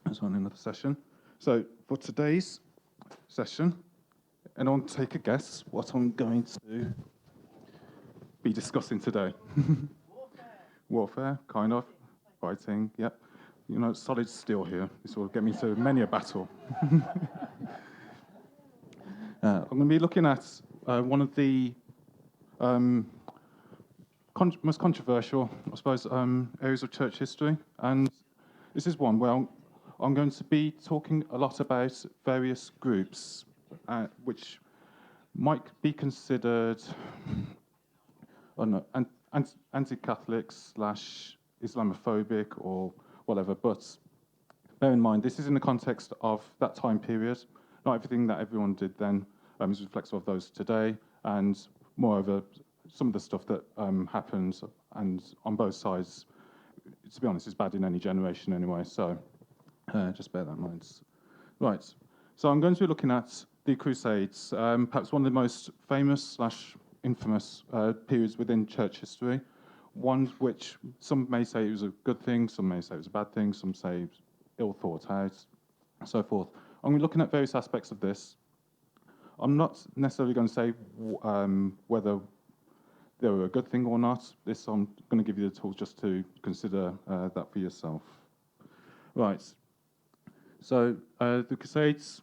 That's on another session. So for today's session, anyone take a guess what I'm going to be discussing today? Warfare, kind of. Fighting, yep. You know, solid steel here. This will get me to many a battle. I'm going to be looking at one of the um, most controversial, I suppose, areas of church history. And this is one where I'm going to be talking a lot about various groups which might be considered, I don't know, anti-Catholic slash Islamophobic or whatever. But bear in mind, this is in the context of that time period. Not everything that everyone did then is reflective of those today. And moreover, some of the stuff that happened and on both sides, to be honest, is bad in any generation anyway. So just bear that in mind. Right. So I'm going to be looking at the Crusades, perhaps one of the most famous slash infamous periods within church history. One which some may say it was a good thing, some may say it was a bad thing, some say it was ill thought out, and so forth. I'm going to be looking at various aspects of this. I'm not necessarily going to say whether they were a good thing or not. This I'm going to give you the tools just to consider that for yourself. Right. So the Crusades,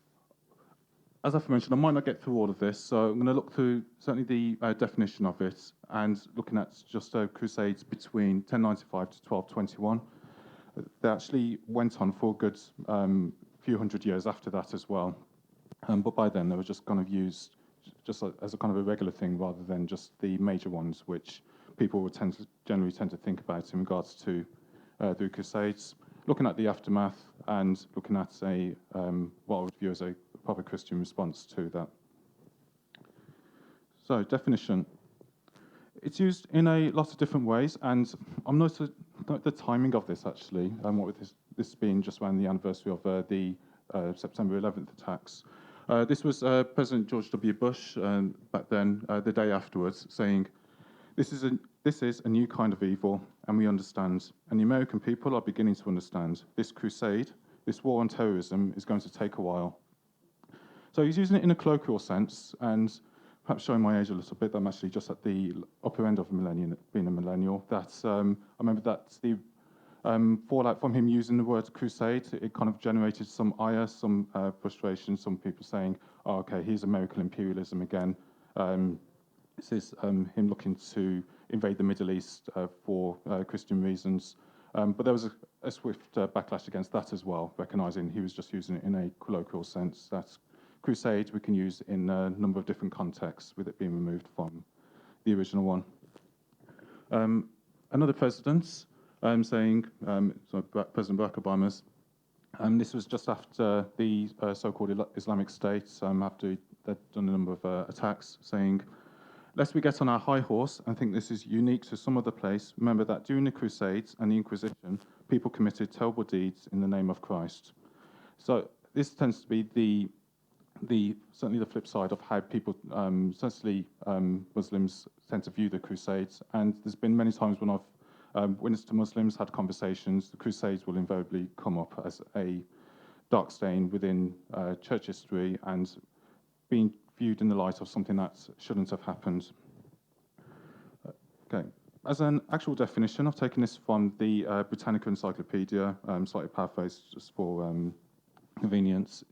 as I've mentioned, I might not get through all of this, so I'm going to look through certainly the definition of it and looking at just Crusades between 1095 to 1221. They actually went on for a good few hundred years after that as well. But by then, they were just kind of used just as a kind of a regular thing rather than just the major ones, which people would generally tend to think about in regards to the Crusades. Looking at the aftermath and looking at what I would view as a proper Christian response to that. So, definition. It's used in a lot of different ways, and I'm noticing the timing of this actually, and what with this being just around the anniversary of the September 11th attacks. This was President George W. Bush back then, the day afterwards, saying, this is a new kind of evil, and we understand. And the American people are beginning to understand. This crusade, this war on terrorism, is going to take a while. So he's using it in a colloquial sense, and perhaps showing my age a little bit, I'm actually just at the upper end of being a millennial. I remember that the fallout from him using the word crusade, it kind of generated some ire, some frustration, some people saying, oh, okay, here's American imperialism again. This is him looking to invade the Middle East for Christian reasons. But there was a swift backlash against that as well, recognising he was just using it in a colloquial sense. That crusade we can use in a number of different contexts with it being removed from the original one. Another president saying, President Barack Obama's, this was just after the so-called Islamic State, after they'd done a number of attacks, saying, lest we get on our high horse and think this is unique to some other place, remember that during the Crusades and the Inquisition, people committed terrible deeds in the name of Christ. So this tends to be certainly the flip side of how people, certainly Muslims, tend to view the Crusades. And there's been many times when I've witnessed to Muslims, had conversations, the Crusades will invariably come up as a dark stain within church history and being viewed in the light of something that shouldn't have happened. Okay. As an actual definition, I've taken this from the Britannica Encyclopedia, slightly paraphrased just for convenience.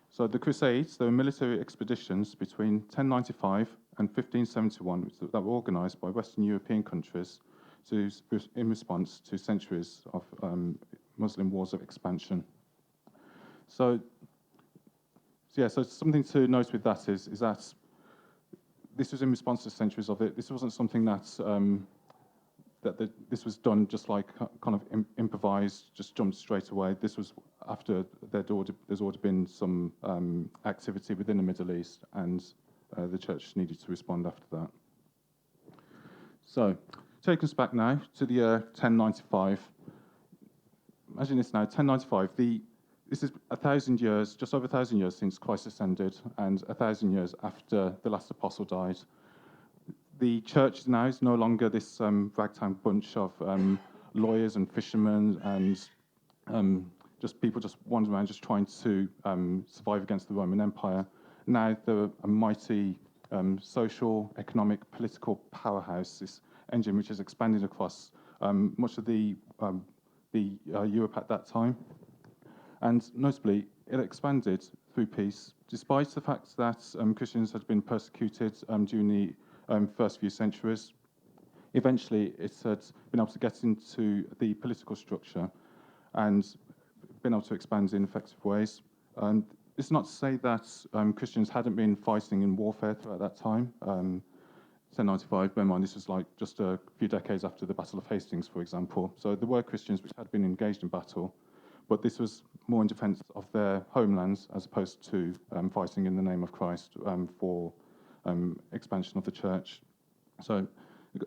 So the Crusades, they were military expeditions between 1095 and 1571 that were organised by Western European countries in response to centuries of Muslim wars of expansion. So something to note with that is that this was in response to centuries of it. This wasn't something this was done just like kind of improvised, just jumped straight away. This was after there's already been some activity within the Middle East, and the church needed to respond after that. So, take us back now to the year 1095. Imagine this now, 1095. This is 1,000 years, just over 1,000 years since Christ ascended, and 1,000 years after the last apostle died. The church now is no longer this ragtag bunch of lawyers and fishermen and just people just wandering around, just trying to survive against the Roman Empire. Now they're a mighty social, economic, political powerhouse. This engine which is expanding across much of the Europe at that time, and notably it expanded through peace, despite the fact that Christians had been persecuted during the first few centuries. Eventually, it had been able to get into the political structure and been able to expand in effective ways. It's not to say that Christians hadn't been fighting in warfare throughout that time. 1095, bear in mind, this was like just a few decades after the Battle of Hastings, for example. So there were Christians which had been engaged in battle, but this was more in defence of their homelands as opposed to fighting in the name of Christ for expansion of the church. So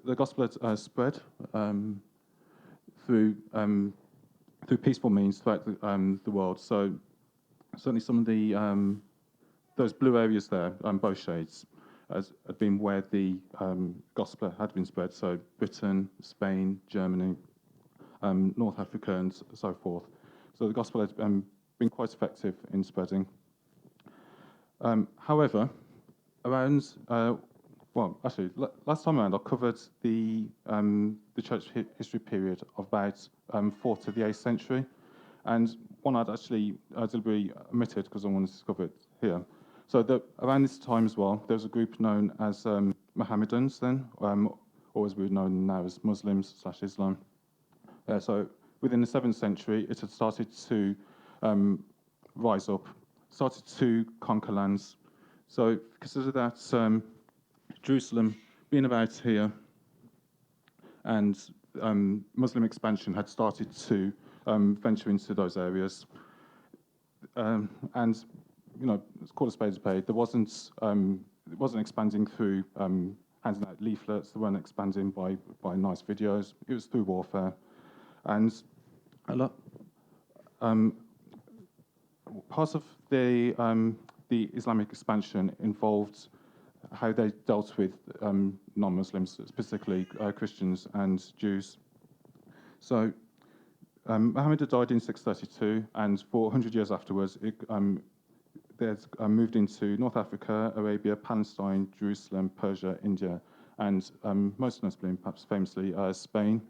the gospel had spread through peaceful means throughout the world. So certainly some of the those blue areas there, both shades, had been where the gospel had been spread. So Britain, Spain, Germany, North Africa, and so forth. So the gospel had been quite effective in spreading. However, around last time around I covered the church history period of about 4th to the 8th century, and one I'd actually deliberately omitted because I wanted to cover it here. So around this time as well, there was a group known as Mohammedans then, or as we're known now as Muslims/Islam. So within the 7th century, it had started to rise up, started to conquer lands. So consider that Jerusalem being about here, and Muslim expansion had started to venture into those areas. And it's called a spade a spade. It wasn't expanding through handing out leaflets. They weren't expanding by nice videos. It was through warfare, and a lot. Part of the Islamic expansion involved how they dealt with non-Muslims, specifically Christians and Jews. So Muhammad had died in 632, and for 100 years afterwards, they moved into North Africa, Arabia, Palestine, Jerusalem, Persia, India, and most notably, perhaps famously, Spain.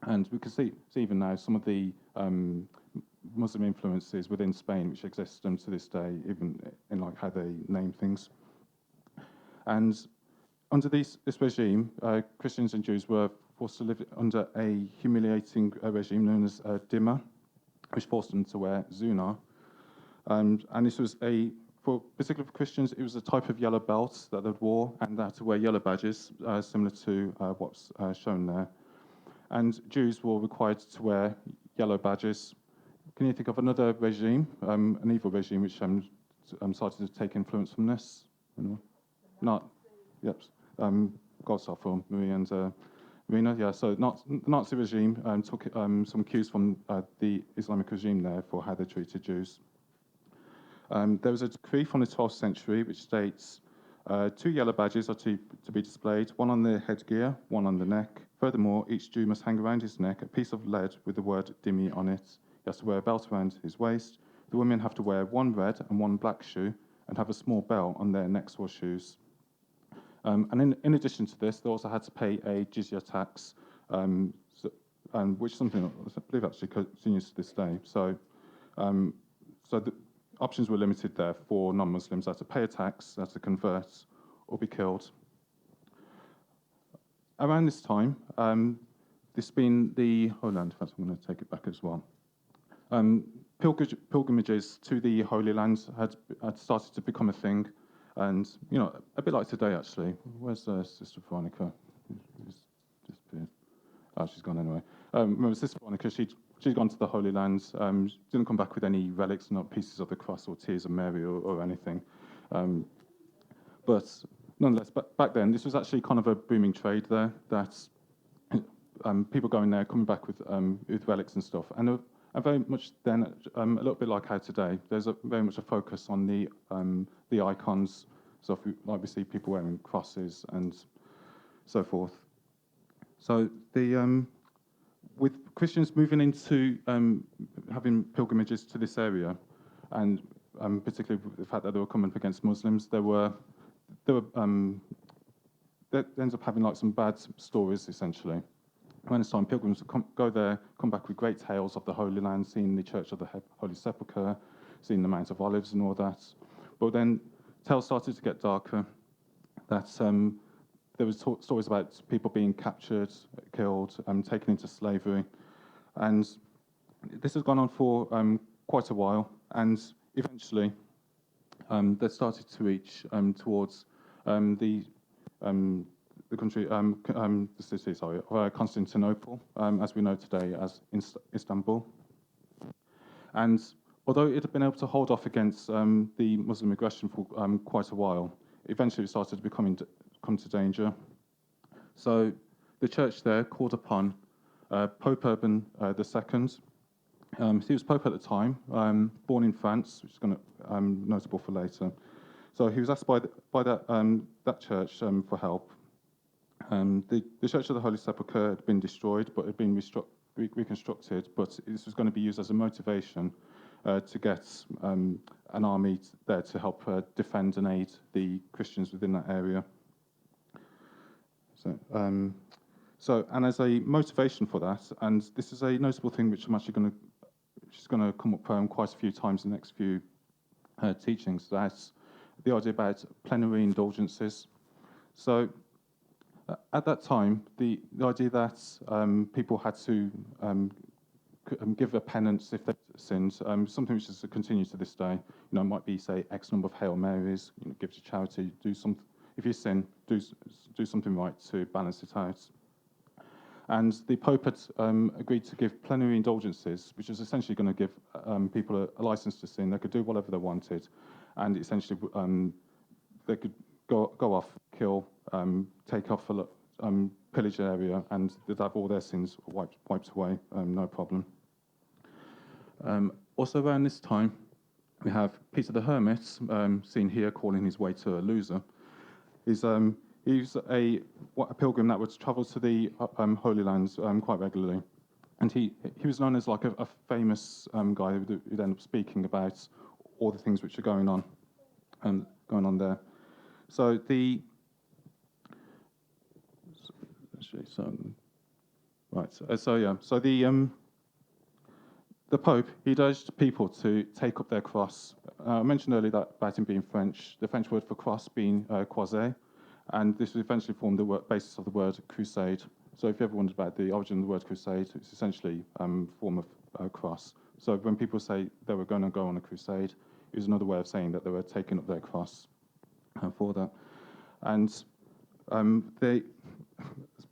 And we can see even now some of the Muslim influences within Spain, which exist to this day, even in like how they name things. And under this regime, Christians and Jews were forced to live under a humiliating regime known as Dhimma, which forced them to wear zuna. And this was particularly for Christians, it was a type of yellow belt that they wore, and they had to wear yellow badges, similar to what's shown there. And Jews were required to wear yellow badges. Can you think of another regime, an evil regime, which started to take influence from this? Not, yep. God's for Marie and Marina. Yeah, so the Nazi regime took some cues from the Islamic regime there for how they treated Jews. There was a decree from the 12th century which states 2 yellow badges are to be displayed, one on the headgear, one on the neck. Furthermore, each Jew must hang around his neck a piece of lead with the word dhimmi on it. He has to wear a belt around his waist. The women have to wear 1 red and 1 black shoe and have a small bell on their necks or shoes. And in addition to this, they also had to pay a jizya tax, which is something I believe actually continues to this day. So the options were limited there for non-Muslims. They had to pay a tax, they had to convert, or be killed. Around this time, this been the Holy Land. In fact, I'm going to take it back as well. Pilgrimages to the Holy Land had started to become a thing, and a bit like today actually. Where's Sister Veronica? She's disappeared. Oh, she's gone anyway. Remember Sister Veronica? She'd gone to the Holy Land. She didn't come back with any relics, not pieces of the cross or tears of Mary or anything. But nonetheless, back then, this was actually kind of a booming trade there. That people going there, coming back with relics and stuff, and very much then a little bit like how today, there's very much a focus on the icons. So like we see people wearing crosses and so forth. So with Christians moving into having pilgrimages to this area, and particularly the fact that they were coming up against Muslims, they ends up having like some bad stories essentially. When it's time, pilgrims would go there, come back with great tales of the Holy Land, seeing the Church of the Holy Sepulchre, seeing the Mount of Olives and all that. But then tales started to get darker. That there was stories about people being captured, killed, taken into slavery, and this has gone on for quite a while. And eventually, they started to reach towards the country, the city, sorry, Constantinople, as we know today as Istanbul. And although it had been able to hold off against the Muslim aggression for quite a while, eventually it started to come to danger. So the church there called upon Pope Urban II. He was Pope at the time, born in France, which is notable for later. So he was asked by that church for help. The Church of the Holy Sepulchre had been destroyed, but had been reconstructed. But this was going to be used as a motivation to get an army there to help defend and aid the Christians within that area. And as a motivation for that, and this is a notable thing which I'm actually going to come up quite a few times in the next few teachings. That's the idea about plenary indulgences. So at that time, the idea that people had to give a penance if they sinned, something which has continued to this day. It might be, say, X number of Hail Marys, give to charity, do something. If you sin, do something right to balance it out. And the Pope had agreed to give plenary indulgences, which is essentially going to give people a license to sin. They could do whatever they wanted, and essentially they could go off, kill, take off a pillage area, and they'd have all their sins wiped away, no problem. Also around this time, we have Peter the Hermit, seen here calling his way to a loser. He was a pilgrim that would travel to the Holy Lands quite regularly. And he was known as like a famous guy who'd end up speaking about all the things which are going on there. So the Pope, he'd urged people to take up their cross. I mentioned earlier that about him being French, the French word for cross being croisé, and this would eventually form the basis of the word crusade. So if you ever wondered about the origin of the word crusade, it's essentially a form of cross. So when people say they were going to go on a crusade, it was another way of saying that they were taking up their cross for that. And they,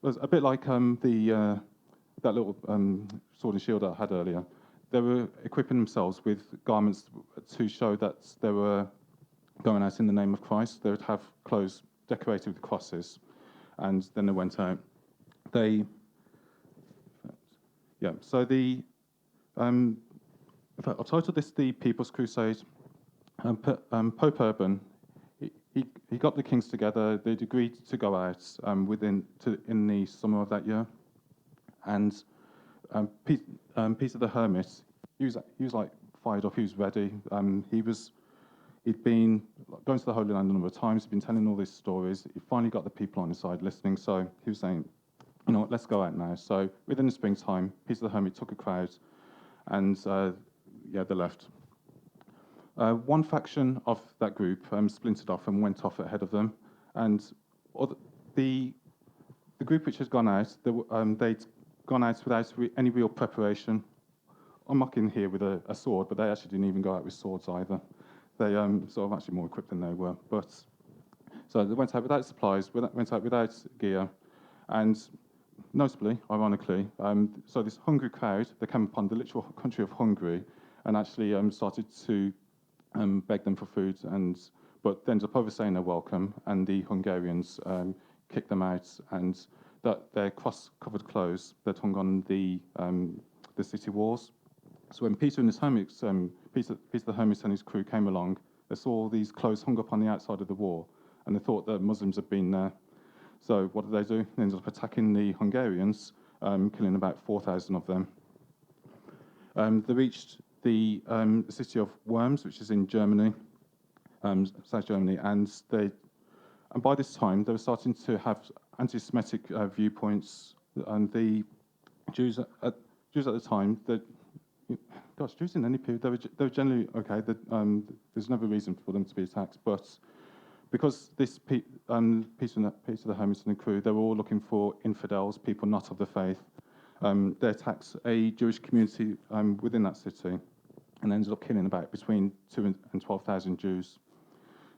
a bit like that little sword and shield I had earlier, they were equipping themselves with garments to show that they were going out in the name of Christ. They would have clothes decorated with crosses, and then they went out. So in fact, I'll title this the People's Crusade. Pope Urban, he got the kings together. They'd agreed to go out in the summer of that year, and Peter the Hermit, he was like fired up. He was ready. He'd been going to the Holy Land a number of times. He'd been telling all these stories. He finally got the people on his side listening. So he was saying, "You know what? Let's go out now." So within the springtime, Peter the Hermit took a crowd, and they left. One faction of that group splintered off and went off ahead of them, and the group which had gone out, they'd gone out without any real preparation. I'm mocking here with a sword, but they actually didn't even go out with swords either. They sort of actually more equipped than they were. But so they went out without supplies, went out without gear, and notably, ironically, so this hungry crowd, they came upon the literal country of Hungary, and actually started to beg them for food, but they ended up overstaying their welcome, and the Hungarians kicked them out, and that their cross-covered clothes that hung on the city walls. So when Peter and his hermits, Peter the Hermit and his crew came along, they saw all these clothes hung up on the outside of the wall, and they thought that Muslims had been there. So what did they do? They ended up attacking the Hungarians, killing about 4,000 of them. They reached the city of Worms, which is in Germany, South Germany, and by this time they were starting to have anti-Semitic viewpoints, and the Jews at the time, Jews in any period, they were generally okay. There's never reason for them to be attacked, but because Peter the Hemmings and the crew, they were all looking for infidels, people not of the faith. They attacked a Jewish community within that city, and ended up killing about between 2 and 12,000 Jews.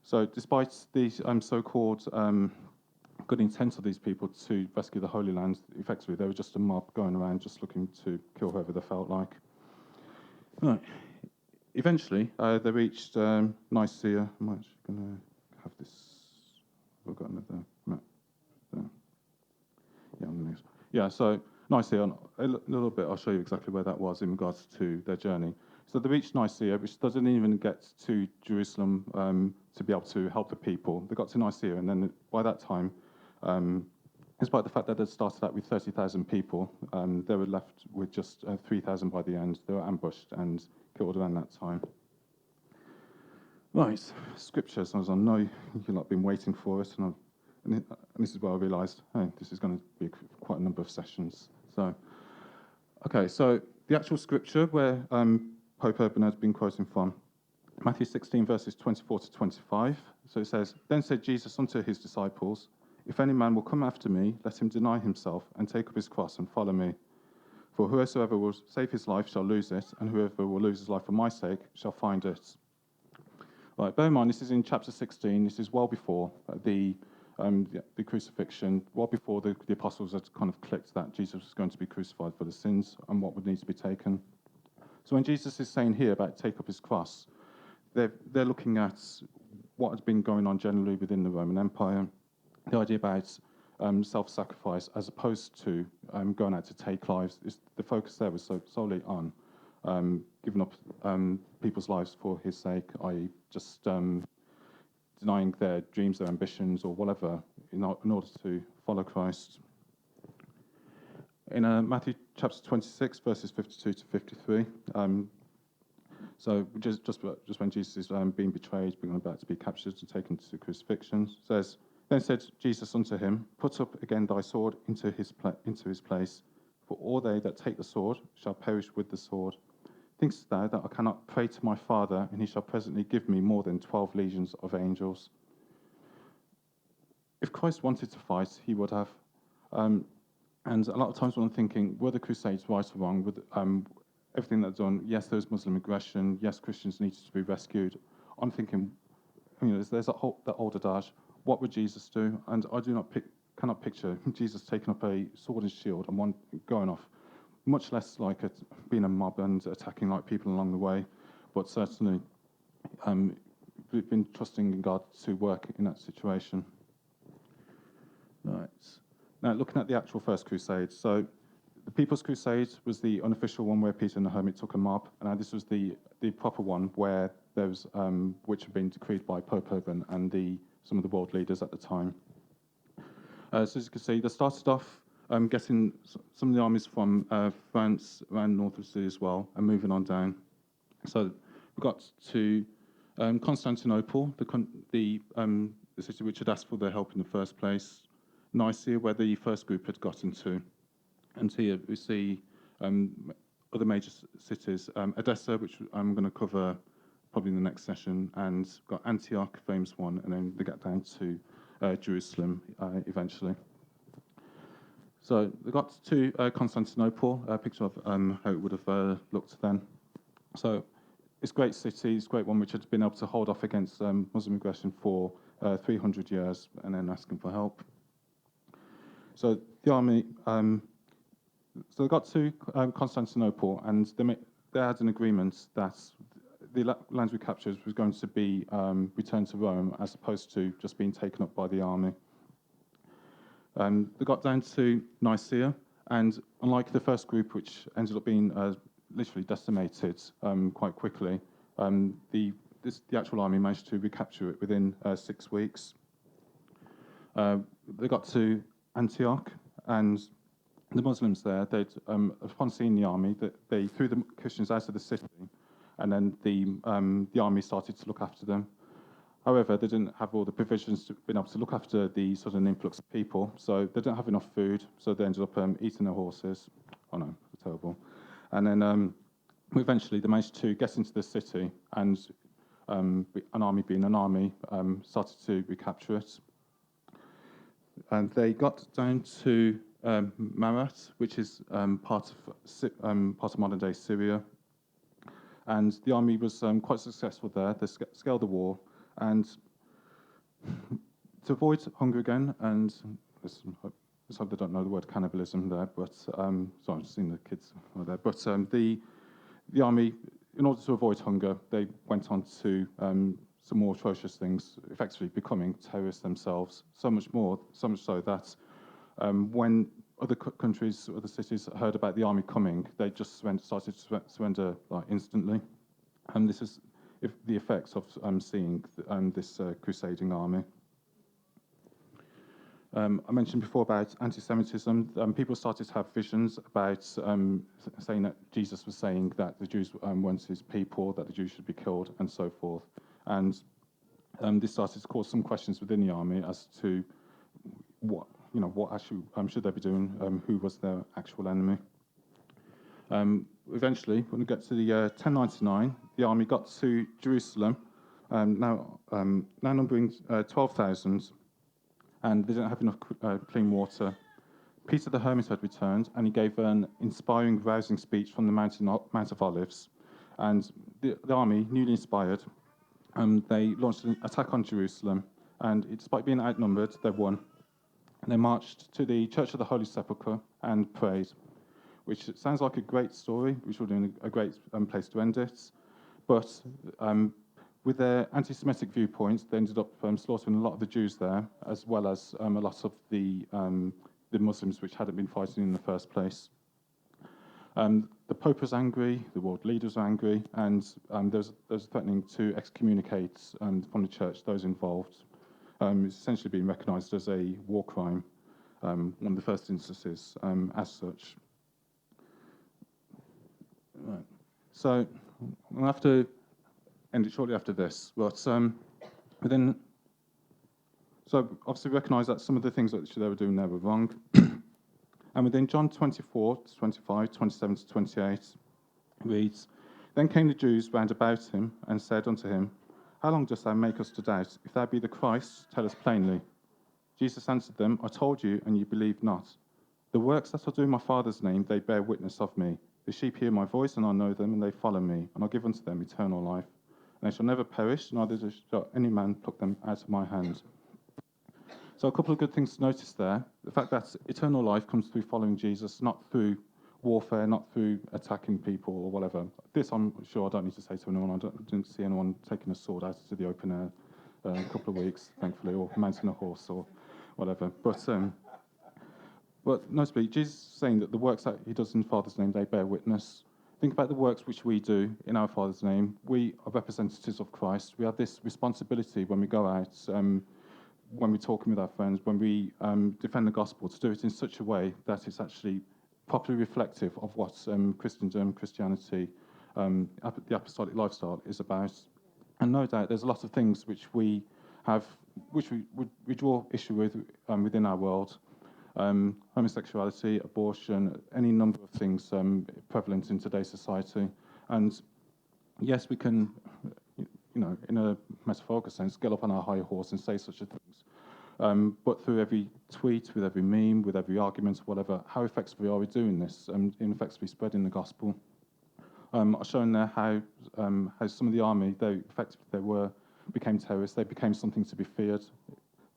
So, despite these so-called good intent of these people to rescue the Holy Land, effectively they were just a mob going around just looking to kill whoever they felt like. Right. Eventually, they reached Nicaea. I'm actually going to have this. I've got another map there. Yeah, I'm going to. Yeah, so Nicaea, a little bit, I'll show you exactly where that was in regards to their journey. So they reached Nicaea, which doesn't even get to Jerusalem to be able to help the people. They got to Nicaea, and then by that time, despite the fact that they'd started out with 30,000 people, they were left with just 3,000 by the end. They were ambushed and killed around that time. Right, scriptures. As I know you've not been waiting for it, and this is where I realised, hey, this is going to be quite a number of sessions. So, okay, so the actual scripture where Pope Urban has been quoting from, Matthew 16, verses 24 to 25. So it says, "Then said Jesus unto his disciples, If any man will come after me, let him deny himself and take up his cross and follow me. For whosoever will save his life shall lose it, and whoever will lose his life for my sake shall find it." Right, bear in mind, this is in chapter 16. This is well before the crucifixion, well before the apostles had kind of clicked that Jesus was going to be crucified for the sins and what would need to be taken. So when Jesus is saying here about take up his cross, they're looking at what has been going on generally within the Roman Empire, the idea about self-sacrifice as opposed to going out to take lives. The focus there was solely on giving up people's lives for his sake, i.e. just denying their dreams, their ambitions, or whatever in order to follow Christ. In Matthew chapter 26, verses 52 to 53, so just when Jesus is being betrayed, being about to be captured and taken to crucifixion, says, "Then said Jesus unto him, Put up again thy sword into his place, for all they that take the sword shall perish with the sword. Thinkest thou that I cannot pray to my Father, and he shall presently give me more than 12 legions of angels?" If Christ wanted to fight, he would have. And a lot of times when I'm thinking, were the Crusades right or wrong? With everything that's done, yes, there was Muslim aggression. Yes, Christians needed to be rescued. I'm thinking, there's that old adage, what would Jesus do? And I cannot picture Jesus taking up a sword and shield and one going off, much less like being a mob and attacking like people along the way. But certainly, we've been trusting in God to work in that situation. Right. Now, looking at the actual First Crusade. So, the People's Crusade was the unofficial one where Peter and the Hermit took a mob. And this was the proper one where there was, which had been decreed by Pope Urban and some of the world leaders at the time. So, as you can see, they started off getting some of the armies from France around north of the sea as well, and moving on down. So, we got to Constantinople, the city which had asked for their help in the first place. Nicaea, where the first group had gotten to. And here we see other major cities. Edessa, which I'm going to cover probably in the next session, and got Antioch, famous one, and then they get down to Jerusalem eventually. So they got to Constantinople, a picture of how it would have looked then. So it's a great city, it's a great one which had been able to hold off against Muslim aggression for 300 years and then asking for help. So the army, so they got to Constantinople, and they had an agreement that the lands we captured was going to be returned to Rome as opposed to just being taken up by the army. They got down to Nicaea, and unlike the first group, which ended up being literally decimated quite quickly, the actual army managed to recapture it within 6 weeks. They got to Antioch, and the Muslims there, upon seeing the army, they threw the Christians out of the city, and then the army started to look after them. However, they didn't have all the provisions to be able to look after the sudden influx of people, so they didn't have enough food, so they ended up eating their horses. Oh no, terrible. And then eventually they managed to get into the city, and an army being an army, started to recapture it. And they got down to Marat, which is part of modern-day Syria. And the army was quite successful there. They scaled the wall, and to avoid hunger again, and let's hope they don't know the word cannibalism there, but sorry, I've just seen the kids over there. But the army, in order to avoid hunger, they went on to some more atrocious things, effectively becoming terrorists themselves. So much so that when other countries, other cities heard about the army coming, they just started to surrender instantly. And this is the effects of seeing this crusading army. I mentioned before about anti-Semitism. People started to have visions about saying that Jesus was saying that the Jews weren't his people, that the Jews should be killed, and so forth. And this started to cause some questions within the army as to what actually should they be doing, who was their actual enemy. Eventually, when we get to the 1099, the army got to Jerusalem, now numbering 12,000, and they didn't have enough clean water. Peter the Hermit had returned, and he gave an inspiring, rousing speech from the Mount of Olives. And the army, newly inspired, they launched an attack on Jerusalem, and despite being outnumbered, they won. And they marched to the Church of the Holy Sepulchre and prayed, which sounds like a great story, which would be a great place to end it. But with their anti-Semitic viewpoints, they ended up slaughtering a lot of the Jews there, as well as a lot of the Muslims which hadn't been fighting in the first place. The Pope was angry, the world leaders were angry, and there was threatening to excommunicate from the church those involved. It's essentially being recognised as a war crime, one of the first instances as such. Right. So we'll have to end it shortly after this, but so obviously recognise that some of the things that they were doing there were wrong. And within John 24 to 25, 27 to 28, reads, Then came the Jews round about him, and said unto him, How long dost thou make us to doubt? If thou be the Christ, tell us plainly. Jesus answered them, I told you, and ye believe not. The works that I do in my Father's name, they bear witness of me. The sheep hear my voice, and I know them, and they follow me, and I give unto them eternal life. And they shall never perish, neither shall any man pluck them out of my hand. So a couple of good things to notice there. The fact that eternal life comes through following Jesus, not through warfare, not through attacking people or whatever. This I'm sure I don't need to say to anyone. I didn't see anyone taking a sword out into the open air a couple of weeks, thankfully, or mounting a horse or whatever. But notably, Jesus is saying that the works that he does in Father's name, they bear witness. Think about the works which we do in our Father's name. We are representatives of Christ. We have this responsibility when we go out, when we're talking with our friends, when we defend the gospel, to do it in such a way that it's actually properly reflective of what Christendom, Christianity, the apostolic lifestyle is about. And no doubt there's a lot of things which we have, which we draw issue with within our world. Homosexuality, abortion, any number of things prevalent in today's society. And yes, we can, in a metaphorical sense, get up on our high horse and say such a things. But through every tweet, with every meme, with every argument, whatever, how effectively are we doing this? In effectively spreading the gospel. I've shown there how some of the army, became terrorists. They became something to be feared.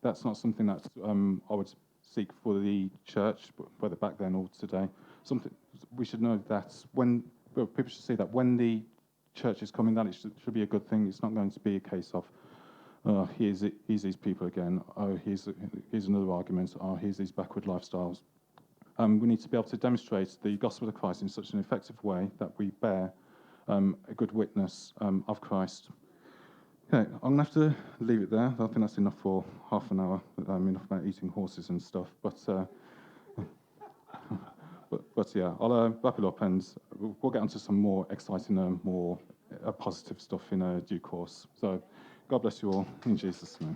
That's not something that I would seek for the church, whether back then or today. We should know that people should see that when the church is coming, that it should be a good thing. It's not going to be a case of, here's these people again. Oh, here's another argument. Oh, here's these backward lifestyles. We need to be able to demonstrate the gospel of Christ in such an effective way that we bear a good witness of Christ. Okay, I'm going to have to leave it there. I think that's enough for half an hour, enough about eating horses and stuff. But But yeah, I'll wrap it up, and we'll get onto some more exciting, more positive stuff in due course. So God bless you all in Jesus' name.